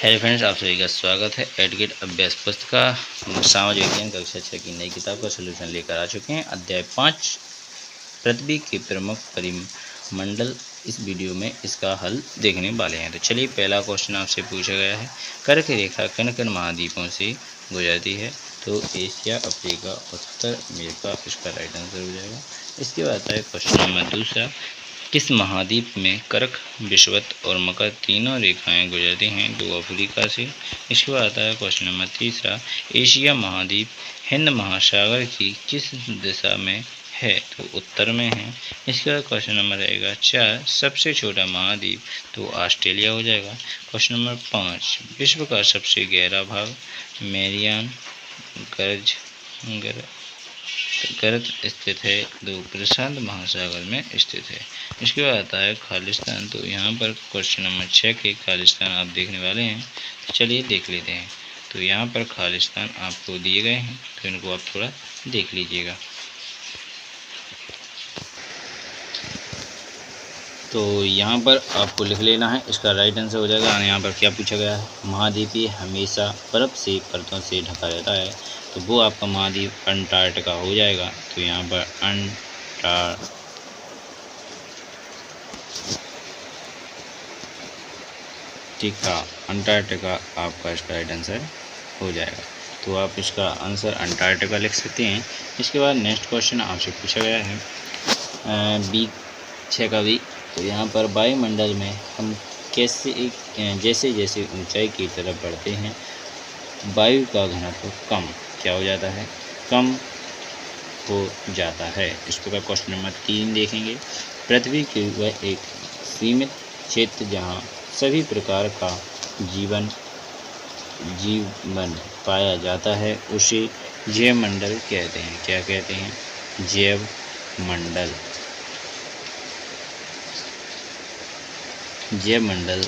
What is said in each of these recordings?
Hello friends, आप सभी का स्वागत है। एडगेट अभ्यास पुस्तिका सामाजिक विज्ञान कक्षा 6 की नई किताब का सलूशन लेकर आ चुके हैं। अध्याय 5 पृथ्वी के प्रमुख परिमंडल। इस वीडियो में इसका हल देखने वाले हैं। तो चलिए, पहला क्वेश्चन आपसे पूछा गया है, कर्क रेखा किन किन महाद्वीपों से गुजरती है? तो एशिया, अफ्रीका, उत्तर अमेरिका इसका राइट आंसर हो जाएगा। इसके बाद आता है क्वेश्चन नंबर दूसरा, किस महाद्वीप में कर्क, विषुवत और मकर तीनों रेखाएं गुजरती हैं? तो अफ्रीका से। इसके बाद आता है क्वेश्चन नंबर तीसरा, एशिया महाद्वीप हिंद महासागर की किस दिशा में है? तो उत्तर में है। इसके बाद क्वेश्चन नंबर रहेगा 4, सबसे छोटा महाद्वीप? तो ऑस्ट्रेलिया हो जाएगा। क्वेश्चन नंबर 5, विश्व का सबसे गहरा भाग? मैरियान गर्त स्थित है। तो प्रशांत महासागर में स्थित है। इसके बाद आता है खालिस्तान। तो यहाँ पर क्वेश्चन नंबर 6 के खालिस्तान आप देखने वाले हैं। तो चलिए देख लेते हैं। तो यहाँ पर खालिस्तान आपको दिए गए हैं, तो इनको आप थोड़ा देख लीजिएगा। तो यहाँ पर आपको लिख लेना है, इसका राइट आंसर हो जाएगा। यहाँ पर क्या पूछा गया है? महाद्वीप हमेशा बर्फ से परतों से ढका रहता है, तो वो आपका महाद्वीप अंटार्कटिका हो जाएगा। तो यहाँ पर अंटार्कटिका आपका इसका राइट आंसर हो जाएगा। तो आप इसका आंसर अंटार्कटिका लिख सकते हैं। इसके बाद नेक्स्ट क्वेश्चन आपसे पूछा गया है बी 6 का भी। तो यहाँ पर वायुमंडल में हम जैसे जैसे ऊंचाई की तरफ बढ़ते हैं, वायु का घनत्व क्या हो जाता है? कम हो जाता है। इस प्रकार क्वेश्चन नंबर 3 देखेंगे, पृथ्वी की वह एक सीमित क्षेत्र जहाँ सभी प्रकार का जीवन पाया जाता है, उसे जैव मंडल कहते हैं। क्या कहते हैं? जैव मंडल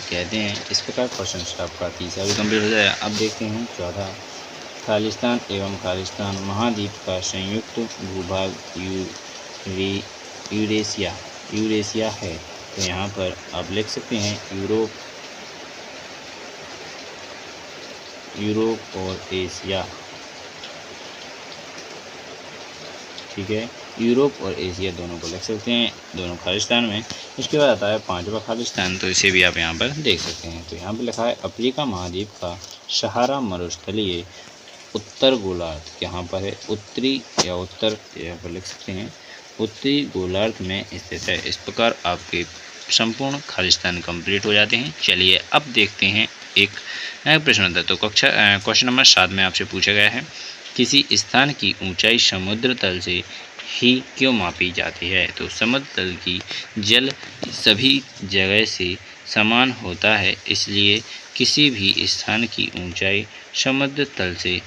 कहते हैं। इस प्रकार क्वेश्चन आपका तीसरा भी कंप्लीट हो जाएगा। अब देखते हैं चौथा, खालिस्तान एवं खालिस्तान महाद्वीप का संयुक्त भूभाग यूरेशिया है। तो यहाँ पर आप लिख सकते हैं यूरोप और एशिया। ठीक है, यूरोप और एशिया दोनों को लिख सकते हैं, दोनों खालिस्तान में। इसके बाद आता है 5वां खालिस्तान। तो इसे भी आप यहाँ पर देख सकते हैं। तो यहाँ पर लिखा है, अफ्रीका महाद्वीप का सहारा मरुस्थलीय उत्तर गोलार्ध यहाँ पर है, उत्तरी या उत्तर यहाँ पर लिख सकते हैं, उत्तरी गोलार्ध में स्थित है। इस प्रकार आपके संपूर्ण खालिस्तान कंप्लीट हो जाते हैं। चलिए अब देखते हैं एक नया प्रश्न होता है। तो क्वेश्चन नंबर 7 में आपसे पूछा गया है, किसी स्थान की ऊंचाई समुद्र तल से ही क्यों मापी जाती है? तो समुद्र तल की जल सभी जगह से समान होता है, इसलिए किसी भी स्थान की ऊंचाई समुद्र तल से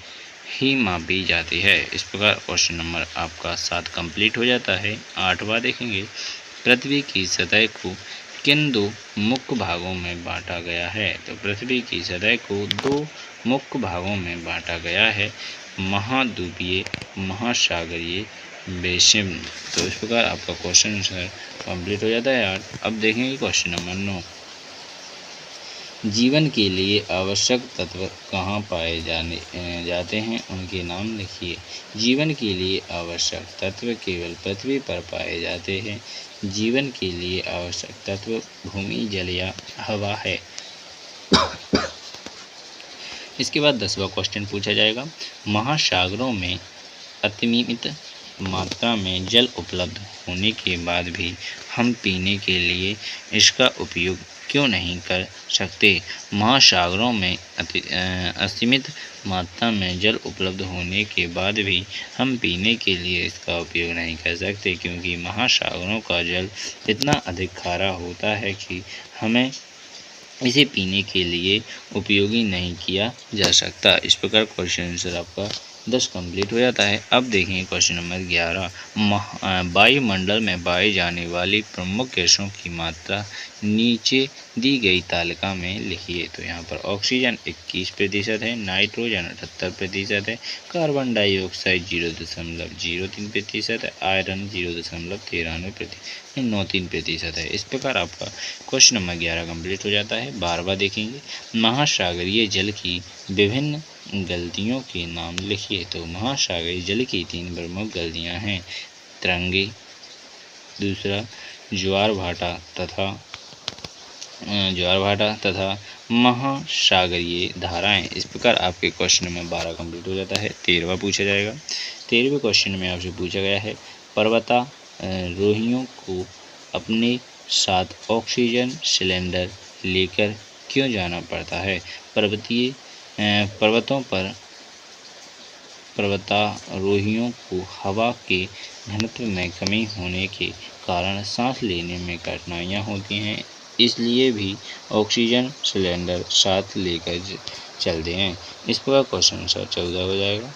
ही मापी जाती है। इस प्रकार क्वेश्चन नंबर आपका 7 कंप्लीट हो जाता है। 8वां देखेंगे, पृथ्वी की सतह को किन 2 मुख्य भागों में बांटा गया है? तो पृथ्वी की सतह को 2 मुख्य भागों में बांटा गया है, महाद्वीपीय, महासागरीय बेसिन। तो इस प्रकार आपका क्वेश्चन आंसर कंप्लीट हो जाता है। अब देखेंगे क्वेश्चन नंबर 9, जीवन के लिए आवश्यक तत्व कहाँ पाए जाते हैं? उनके नाम लिखिए। जीवन के लिए आवश्यक तत्व केवल पृथ्वी पर पाए जाते हैं। जीवन के लिए आवश्यक तत्व भूमि, जल या हवा है। इसके बाद 10वां क्वेश्चन पूछा जाएगा, महासागरों में असीमित मात्रा में जल उपलब्ध होने के बाद भी हम पीने के लिए इसका उपयोग क्यों नहीं कर सकते? महासागरों में असीमित मात्रा में जल उपलब्ध होने के बाद भी हम पीने के लिए इसका उपयोग नहीं कर सकते, क्योंकि महासागरों का जल इतना अधिक खारा होता है कि हमें इसे पीने के लिए उपयोगी नहीं किया जा सकता। इस प्रकार क्वेश्चन आंसर आपका 10 कंप्लीट हो जाता है। अब देखेंगे क्वेश्चन नंबर 11, वायुमंडल में पाई जाने वाली प्रमुख गैसों की मात्रा नीचे दी गई तालिका में लिखिए। तो यहाँ पर ऑक्सीजन 21% है, नाइट्रोजन 78% है, कार्बन डाइऑक्साइड 0.03% है, आयरन 0.93% है। इस प्रकार आपका क्वेश्चन नंबर 11 कंप्लीट हो जाता है। 12वां देखेंगे, महासागरीय जल की विभिन्न गलतियों के नाम लिखिए। तो महासागरीय जल की 3 प्रमुख गलतियाँ हैं, तरंगे, दूसरा ज्वार भाटा तथा महासागरीय धाराएं। इस प्रकार आपके क्वेश्चन नंबर 12 कंप्लीट हो जाता है। 13वां पूछा जाएगा। 13वें क्वेश्चन में आपसे पूछा गया है, पर्वतारोहियों को अपने साथ ऑक्सीजन सिलेंडर लेकर क्यों जाना पड़ता है? पर्वतों पर पर्वतारोहियों को हवा के घनत्व में कमी होने के कारण सांस लेने में कठिनाइयाँ होती हैं, इसलिए भी ऑक्सीजन सिलेंडर साथ लेकर चलते हैं। इस प्रकार क्वेश्चन आंसर 14 हो जाएगा।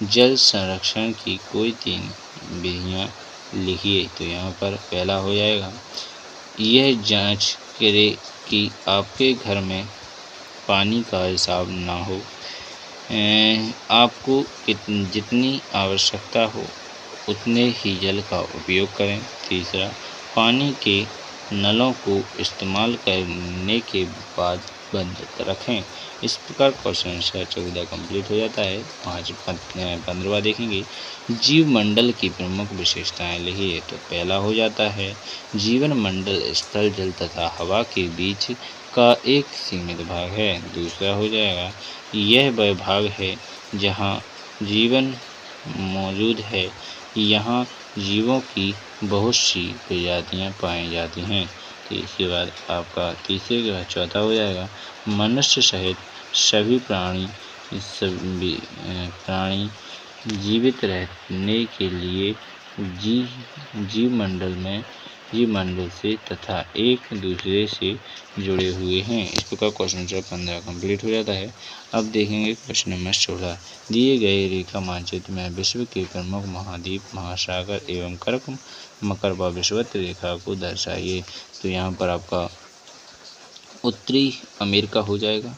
जल संरक्षण की कोई 3 विधियाँ लिखिए। तो यहाँ पर पहला हो जाएगा, यह जांच करें कि आपके घर में पानी का हिसाब ना हो, आपको जितनी आवश्यकता हो उतने ही जल का उपयोग करें। तीसरा, पानी के नलों को इस्तेमाल करने के बाद बंद रखें। इस प्रकार क्वेश्चन आंसर 14 कंप्लीट हो जाता है। 15वां देखेंगे, जीवमंडल की प्रमुख विशेषताएं लिखिए। तो पहला हो जाता है, जीवन मंडल स्थल, जल तथा हवा के बीच का एक सीमित भाग है। दूसरा हो जाएगा, यह वह भाग है जहाँ जीवन मौजूद है, यहाँ जीवों की बहुत सी प्रजातियाँ पाई जाती हैं। तो इसके बाद आपका तीसरे के बाद चौथा हो जाएगा, मनुष्य सहित सभी प्राणी जीवित रहने के लिए जीवमंडल से तथा एक दूसरे से जुड़े हुए हैं। इस प्रकार क्वेश्चन नंबर 15 कंप्लीट हो जाता है। अब देखेंगे क्वेश्चन नंबर 16, दिए गए रेखा मानचित्र में विश्व के प्रमुख महाद्वीप, महासागर एवं कर्क मकर व विषुवत रेखा को दर्शाइए। तो यहाँ पर आपका उत्तरी अमेरिका हो जाएगा,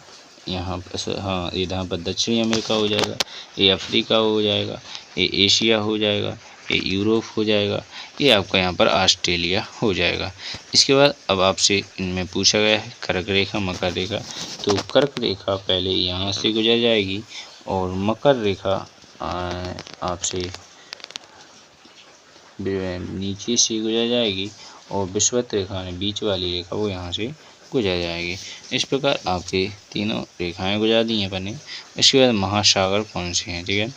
यहाँ पर दक्षिणी अमेरिका हो जाएगा, ये अफ्रीका हो जाएगा, ये एशिया हो जाएगा, ये यूरोप हो जाएगा, ये आपका यहाँ पर ऑस्ट्रेलिया हो जाएगा। इसके बाद अब आपसे इनमें पूछा गया है कर्क रेखा, मकर रेखा। तो कर्क रेखा पहले यहाँ से गुजर जाएगी और मकर रेखा आपसे नीचे से गुजर जाएगी और विषुवत रेखा बीच वाली रेखा वो यहाँ से गुजर जाएगी। इस प्रकार आपके तीनों रेखाएं गुजर दी हैं बने। इसके बाद महासागर कौन से हैं, ठीक है।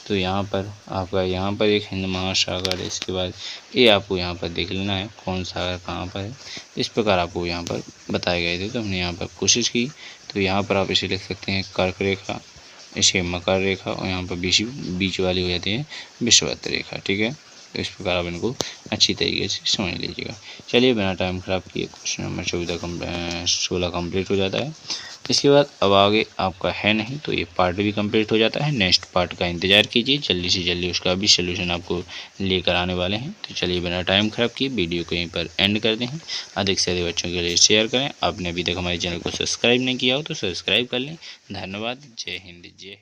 तो यहाँ पर आपका एक हिंद महासागर है। इसके बाद ये आपको यहाँ पर देख लेना है कौन सागर कहाँ पर है। इस प्रकार आपको यहाँ पर बताए गए थे, तो हमने यहाँ पर कोशिश की। तो यहाँ पर आप इसे लिख सकते हैं कर्क रेखा, इसे मकर रेखा और यहाँ पर बीच वाली हो जाती है विषुवत रेखा, ठीक है। तो इस प्रकार आप इनको अच्छी तरीके से समझ लीजिएगा। चलिए बिना टाइम खराब किए क्वेश्चन नंबर 16 कंप्लीट हो जाता है। इसके बाद अब आगे आपका है नहीं, तो ये पार्ट भी कंप्लीट हो जाता है। नेक्स्ट पार्ट का इंतजार कीजिए, जल्दी से जल्दी उसका भी सोल्यूशन आपको लेकर आने वाले हैं। तो चलिए बिना टाइम खराब किए वीडियो को यहीं पर एंड करते हैं। अधिक से अधिक बच्चों के लिए शेयर करें। आपने अभी तक हमारे चैनल को सब्सक्राइब नहीं किया हो तो सब्सक्राइब कर लें। धन्यवाद। जय हिंद, जय